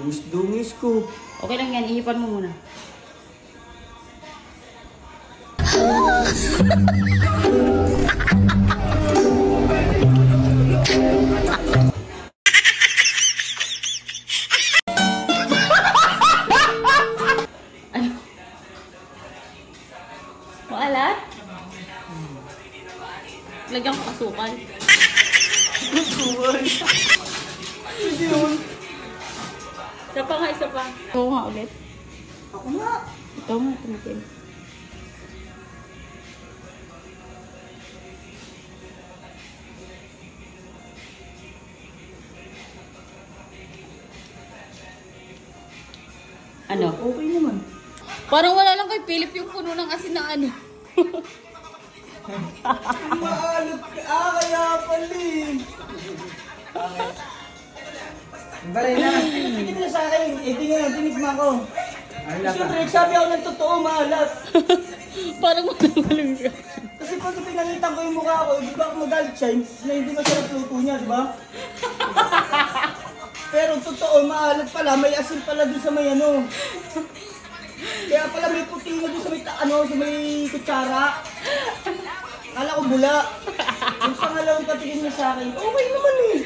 Dungis-dungis ko. Okay lang yan, ihipan mo muna. Ano? Maalat? Lagyan ko asukal. Asukal? Hindi yun. Isa pa nga, isa pa. Ikaw nga ulit. Ako nga. Ikaw nga, tumitin. Ano? Okay naman. Parang wala lang kay Philip yung puno ng asin na ano. Maalat ka. Kaya pala eh. Balay na. Hindi na sa akin. Tinigma ko. Siyempre, sabi ako ng totoo, maalat. Parang walang siya. Kasi pag pinalitan ko yung mukha ko, di ba ako magalit siya na hindi masarap luto niya, di ba? Pero totoo, maalat pala. May asin pala doon sa may ano. Kaya pala may puti na doon sa may, sa may kutsara. Kala ko bula. Yung pangalawang patingin niya sa akin, okay naman eh.